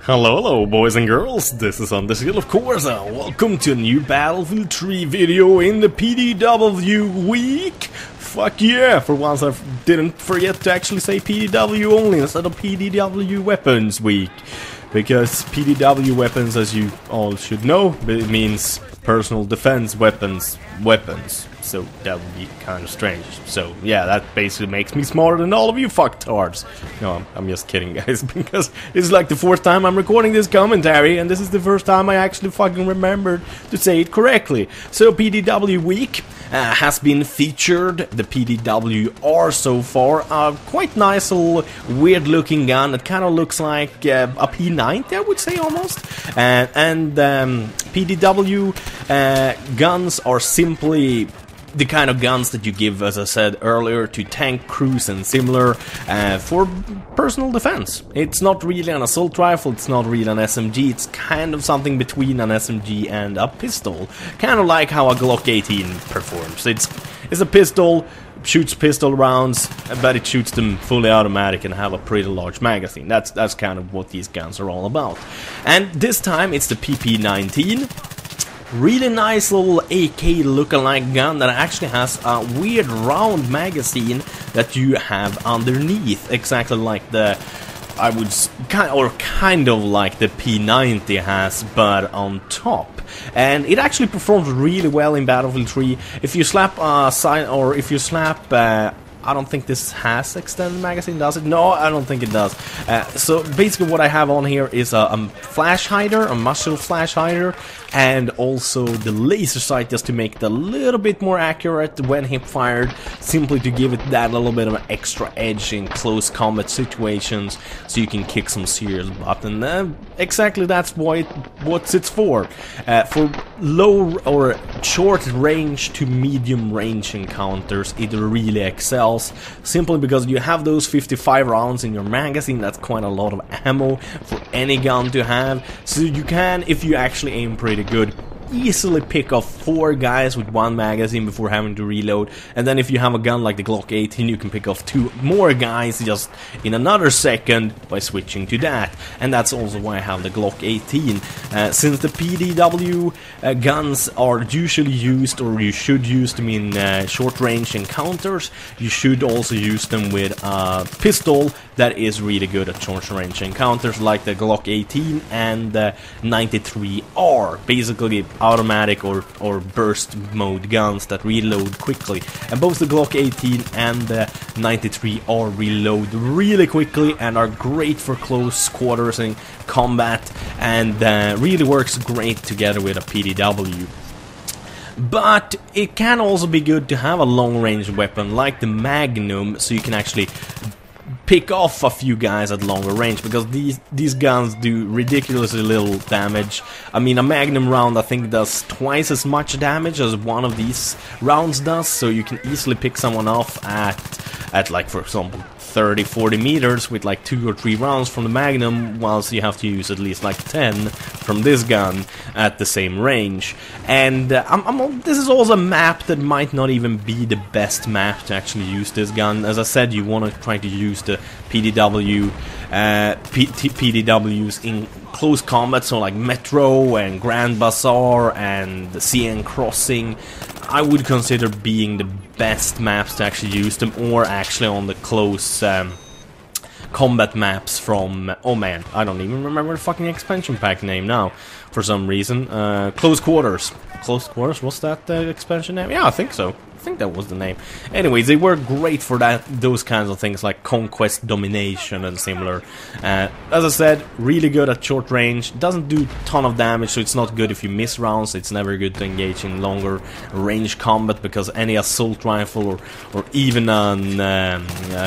Hello boys and girls, this is Anders of course, welcome to a new Battlefield 3 video in the PDW week. Fuck yeah, for once I didn't forget to actually say PDW only instead of PDW weapons week. Because PDW weapons, as you all should know, it means personal defense weapons. So that would be kind of strange. So yeah, that basically makes me smarter than all of you fucktards. No, I'm just kidding, guys, because this is like the fourth time I'm recording this commentary, and this is the first time I actually fucking remembered to say it correctly. So PDW week has been featured, the PDW-R so far, quite nice little weird looking gun. It kind of looks like a P-19, I would say, almost. And PDW guns are simply the kind of guns that you give, as I said earlier, to tank crews and similar for personal defense. It's not really an assault rifle, it's not really an SMG, it's kind of something between an SMG and a pistol. Kind of like how a Glock 18 performs. It's a pistol, shoots pistol rounds, but it shoots them fully automatic and have a pretty large magazine. That's kind of what these guns are all about. And this time it's the PP-19. Really nice little AK lookalike gun that actually has a weird round magazine that you have underneath, exactly like the kind of like the P90 has, but on top. And it actually performs really well in Battlefield 3. If you slap I don't think this has extended magazine, does it? No, I don't think it does. So basically what I have on here is a flash hider, a muzzle flash hider, and also the laser sight just to make it a little bit more accurate when hip fired, simply to give it that little bit of an extra edge in close combat situations, so you can kick some serious butt. And exactly that's what it's for. For low or short range to medium range encounters, it really excels. Simply because you have those 55 rounds in your magazine. That's quite a lot of ammo for any gun to have. So you can, if you actually aim pretty good, easily pick off 4 guys with 1 magazine before having to reload. And then if you have a gun like the Glock 18, you can pick off 2 more guys just in another second by switching to that. And that's also why I have the Glock 18. Since the PDW guns are usually used, or you should use them in short range encounters, you should also use them with a pistol that is really good at short range encounters, like the Glock 18 and the 93R. Basically automatic or burst mode guns that reload quickly, and both the Glock 18 and the 93R reload really quickly and are great for close quarters in combat, and really works great together with a PDW. But it can also be good to have a long range weapon like the Magnum, so you can actually pick off a few guys at longer range, because these guns do ridiculously little damage. I mean, a Magnum round I think does twice as much damage as one of these rounds does, so you can easily pick someone off at like, for example, 30-40 meters with like 2 or 3 rounds from the Magnum, whilst you have to use at least like 10 from this gun at the same range. And this is also a map that might not even be the best map to actually use this gun. As I said, you want to try to use the PDWs in close combat, so like Metro and Grand Bazaar and the CN Crossing. I would consider being the best maps to actually use them, or actually on the close combat maps from, oh man, I don't even remember the fucking expansion pack name now for some reason. Close Quarters, what's that expansion name? Yeah, I think so. I think that was the name. Anyways, they work great for those kinds of things like Conquest, Domination and similar. As I said, really good at short range, doesn't do a ton of damage, so it's not good if you miss rounds. It's never good to engage in longer range combat, because any assault rifle or even a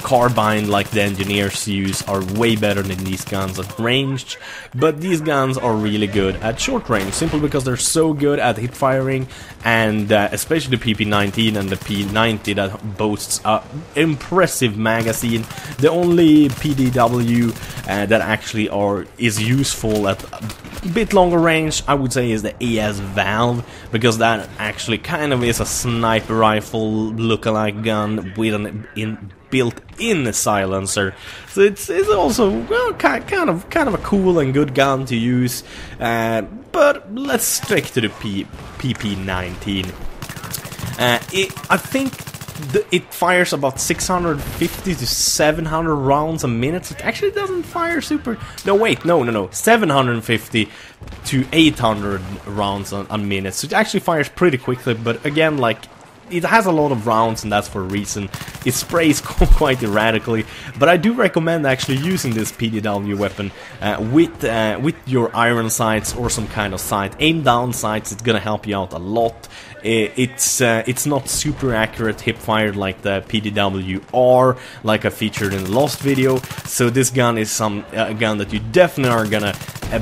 carbine like the engineers use are way better than these guns at range. But these guns are really good at short range, simply because they're so good at hip firing, and especially the PP-19 PP-19 and the P90 that boasts a impressive magazine. The only PDW that actually is useful at a bit longer range, I would say, is the AS Valve, because that actually kind of is a sniper rifle lookalike gun with an built-in silencer. So it's also, well, kind of a cool and good gun to use. But let's stick to the PP-19. I think it fires about 650 to 700 rounds a minute. It actually doesn't fire super... No, wait, no. 750 to 800 rounds a minute. So it actually fires pretty quickly, but again, like, it has a lot of rounds, and that's for a reason. It sprays quite erratically, but I do recommend actually using this PDW weapon with your iron sights or some kind of sight. Aim down sights, it's gonna help you out a lot. It's not super accurate hip fire like the PDW-R, like I featured in the last video. So this gun is a gun that you definitely are gonna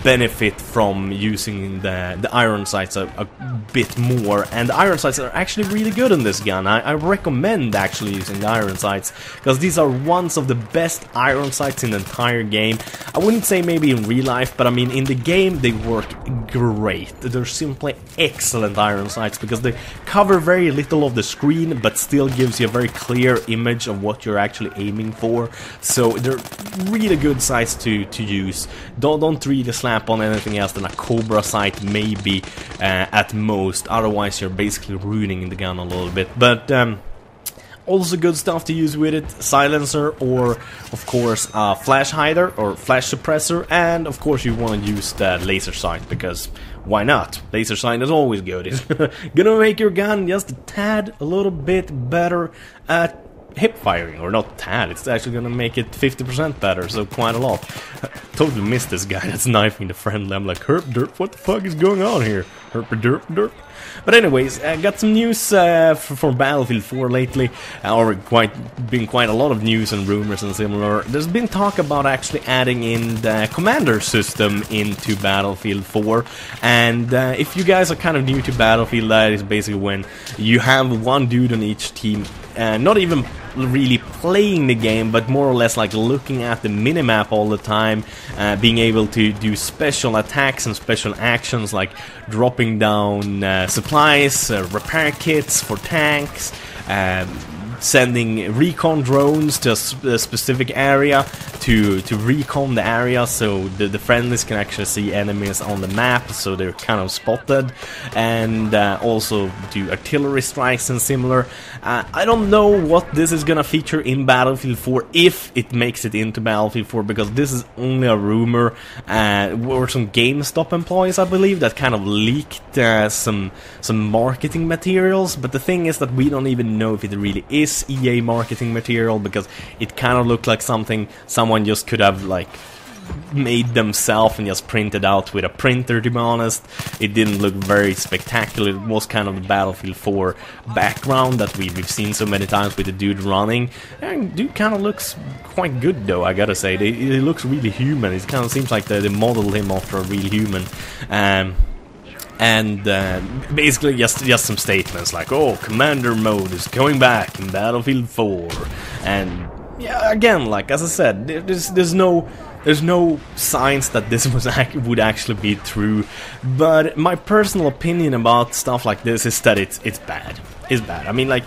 benefit from using the iron sights a bit more. And the iron sights are actually really good in this gun. I recommend actually using the iron sights, because these are ones of the best iron sights in the entire game. I wouldn't say maybe in real life, but I mean in the game they work great. They're simply excellent iron sights, because they cover very little of the screen but still gives you a very clear image of what you're actually aiming for. So they're really good sights to use. Don't really slap on anything else than a Cobra sight maybe at most, otherwise you're basically ruining the gun a little bit. But also good stuff to use with it: silencer, or of course flash hider or flash suppressor, and of course you want to use the laser sight, because why not? Laser sight is always good. It's gonna make your gun just a little bit better at hip firing, or not tad, it's actually gonna make it 50% better, so quite a lot. Totally missed this guy that's knifing the friendly. I'm like, herp derp, what the fuck is going on here? Herp derp derp. But anyways, I got some news for Battlefield 4 lately, or been quite a lot of news and rumors and similar. There's been talk about actually adding in the commander system into Battlefield 4, and if you guys are kind of new to Battlefield, that is basically when you have one dude on each team, not even really playing the game, but more or less like looking at the minimap all the time, being able to do special attacks and special actions like dropping down supplies, repair kits for tanks, sending recon drones to a specific area to recon the area, so the friendlies can actually see enemies on the map, so they're kind of spotted, and also do artillery strikes and similar. I don't know what this is gonna feature in Battlefield 4, if it makes it into Battlefield 4, because this is only a rumor, or some GameStop employees, I believe, that kind of leaked some marketing materials. But the thing is that we don't even know if it really is EA marketing material, because it kind of looked like something someone just could have like made themselves and just printed out with a printer, to be honest. It didn't look very spectacular. It was kind of the Battlefield 4 background that we've seen so many times with the dude running. And dude kind of looks quite good though, I gotta say. It looks really human. It kind of seems like they modeled him after a real human. And basically just some statements like, oh, commander mode is coming back in Battlefield 4. And yeah, again, like as I said, there's no signs that this would actually be true. But my personal opinion about stuff like this is that it's bad. It's bad. I mean, like,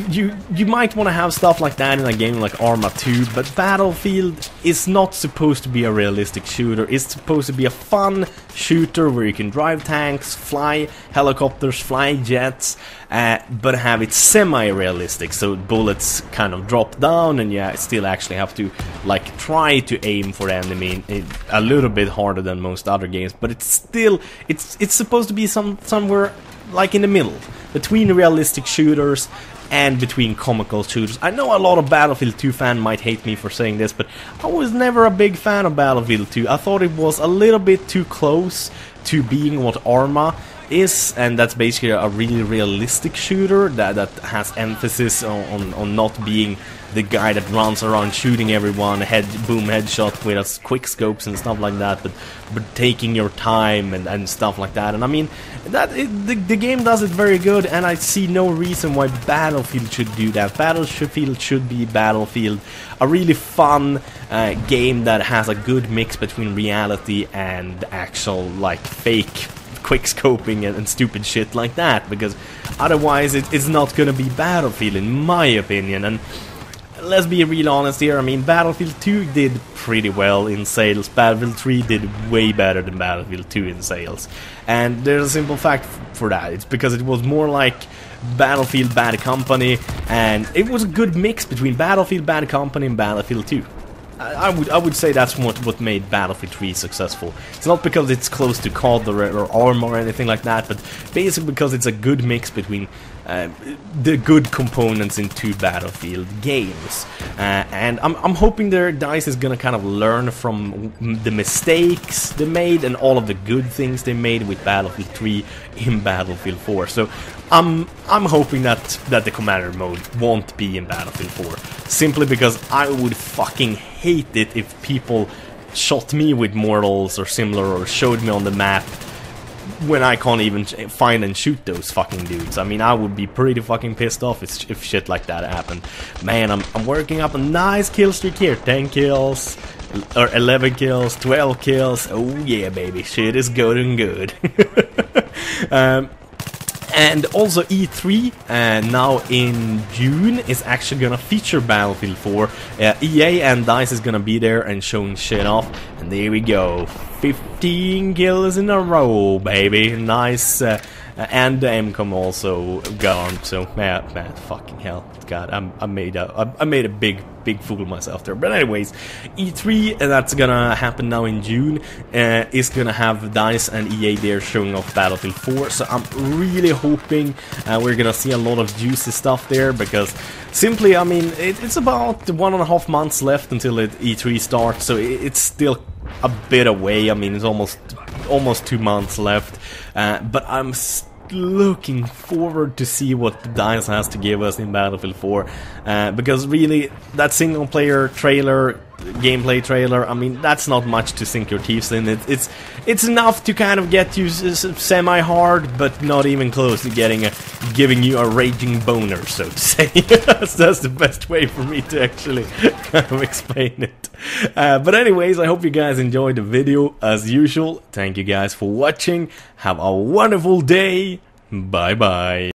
you might want to have stuff like that in a game like Arma 2, but Battlefield is not supposed to be a realistic shooter. It's supposed to be a fun shooter where you can drive tanks, fly helicopters, fly jets, but have it semi-realistic, so bullets kind of drop down and you still actually have to like try to aim for the enemy. A little bit harder than most other games, but it's still it's supposed to be somewhere like in the middle between realistic shooters and between comical shooters. I know a lot of Battlefield 2 fans might hate me for saying this, but I was never a big fan of Battlefield 2. I thought it was a little bit too close to being what Arma is, and that's basically a really realistic shooter that has emphasis on not being the guy that runs around shooting everyone, boom headshot with us quick scopes and stuff like that, but taking your time and stuff like that. And I mean, the game does it very good, and I see no reason why Battlefield should do that. Battlefield should be Battlefield, a really fun game that has a good mix between reality and actual like fake quick scoping and stupid shit like that, because otherwise it's not gonna be Battlefield in my opinion. And let's be real honest here, I mean, Battlefield 2 did pretty well in sales, Battlefield 3 did way better than Battlefield 2 in sales. And there's a simple fact for that, it's because it was more like Battlefield Bad Company, and it was a good mix between Battlefield Bad Company and Battlefield 2. I would say that's what made Battlefield 3 successful. It's not because it's close to COD or ARM or anything like that, but basically because it's a good mix between the good components in two Battlefield games. And I'm hoping their DICE is gonna kind of learn from the mistakes they made and all of the good things they made with Battlefield 3 in Battlefield 4. So I'm hoping that the commander mode won't be in Battlefield 4, simply because I would fucking hate it if people shot me with mortals or similar, or showed me on the map when I can't even find and shoot those fucking dudes. I mean, I would be pretty fucking pissed off if shit like that happened. Man, I'm working up a nice kill streak here. 10 kills, or 11 kills, 12 kills. Oh yeah, baby, shit is going good. And also E3 now in June is actually gonna feature Battlefield 4. EA and DICE is gonna be there and showing shit off. And there we go, 15 kills in a row, baby. Nice. And the MCOM also gone. So man, fucking hell, God, I made a big fool of myself there. But anyways, E3, that's gonna happen now in June, is gonna have DICE and EA there showing off Battlefield 4. So I'm really hoping we're gonna see a lot of juicy stuff there, because simply, I mean, it's about 1.5 months left until E3 starts, so it's still a bit away. I mean, it's almost 2 months left, but I'm looking forward to see what DICE has to give us in Battlefield 4, because really, that single player trailer, gameplay trailer, I mean, that's not much to sink your teeth in. It's enough to kind of get you semi-hard, but not even close to giving you a raging boner, so to say. That's the best way for me to actually kind of explain it. But anyways, I hope you guys enjoyed the video as usual. Thank you guys for watching. Have a wonderful day. Bye bye.